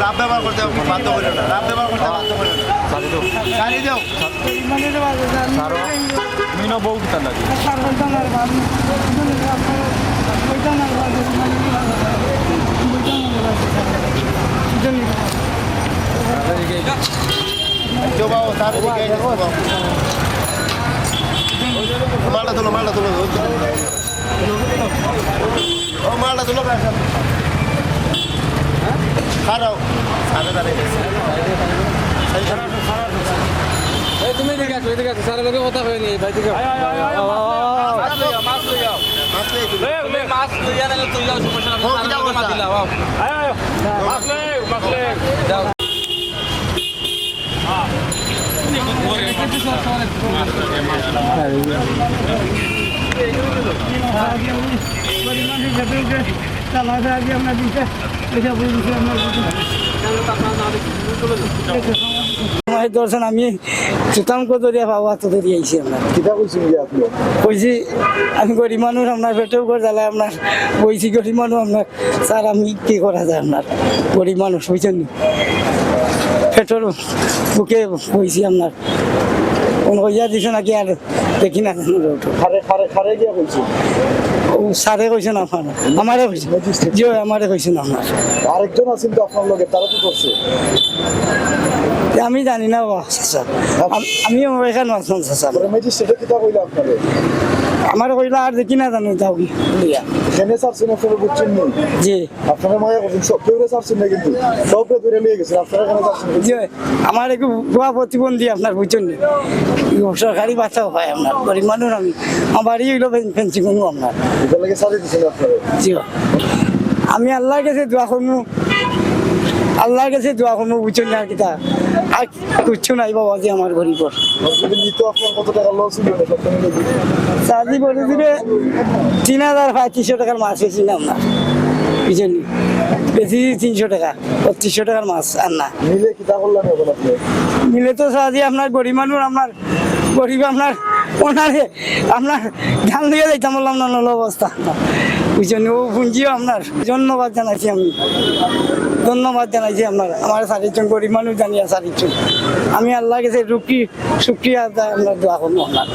লাভ ব্যবহার করতে বাধ্য করে না, লাভ ব্যবহার করতে বাধ্য করে না। সারি দাও মিনো বউ কিতান লাগে মালটা তুলো মালটা তুলো ও মালটা তুলো খারাও সাড়ে দাঁড়িয়ে তুমি ঠিক আছে ঠিক আছে স্যারের লোকের কথা হয়নি ভাই ঠিক আছে মাছ লইয়া দিলে তুই যাও সমস্যা না স্যারের লোকে মাছ দিলা মাছ লে যাও দর্শন আমি সুতাঙ্ক দরিয়া পাওয়া তো দরিয়া আইসি আপনার কিতা বলছেন আপনি কইছি আমি গরিব মানুষ আপনার পেটেও করে জ্বালায় আপনার বইছি গরিব মানুষ আপনার স্যার আমি কি করা যায় আপনার গরিব মানুষ বুঝছেন পেটের বুকে বইছি আপনার কোনো ইয়া দিছে নাকি আর দেখি না খারে গিয়া বলছি ও স্যারে কইছেন আপনার আমারে কইছেন জি আমারে কইছেন আপনার আরেকজন আছেন তো আপনার লগে তারা কি করছে আমি জানি না স্যার আমিও এখানে আসলাম স্যার ম্যাজিস্ট্রেটে কিতা কইলা আপনারে আমার কইলা আর দেখি না জানো যাও কি এখানে সারছেন আপনারা বুঝছেন নি জি আপনারা মায়া করছেন সব কেউ সারছেন না কিন্তু সবরে ধরে নিয়ে গেছেন আপনারা এখানে সারছেন জি আমার একটু ভুয়া প্রতিবন্ধী আপনার বুঝছেন নি সরকারি বাচ্চাও হয় আপনার গরিব মানুষ আমি আমার বাড়ি হইলো ফেন্সি কোনো আপনার এটা লাগে সারি দিচ্ছেন আপনারা জি আমি আল্লাহর কাছে দোয়া করবো আল্লাহর কাছে দোয়া করবো বুঝছেন না কিতা আর কিচ্ছু নাই বাবা যে আমার গরিবর যদি নিত আপনার কত টাকা লস হইল না সব মিলে চার্জি বলে দিলে ৩,৩৫০ টাকার মাছ বেশি না আপনার বুঝছেন বেশি ৩০০ টাকা ৩৫০ টাকার মাছ আর না মিলে কিতা করলেন এখন আপনি মিলে তো চার্জি আপনার গরিব মানুষ আপনার গরিব আপনার ওনারে আপনার ধান দিয়ে যাইতাম বললাম না নল অবস্থা বুঝছেন ও পুঞ্জিও আপনার ধন্যবাদ জানাইছি আমি ধন্যবাদ জানাইছি আপনার আমার চারিজন গরিব মানুষ জানিয়া চারিজন আমি আল্লাহ কাছে রুকি শুক্রিয়া আপনার দোয়া করবো আপনার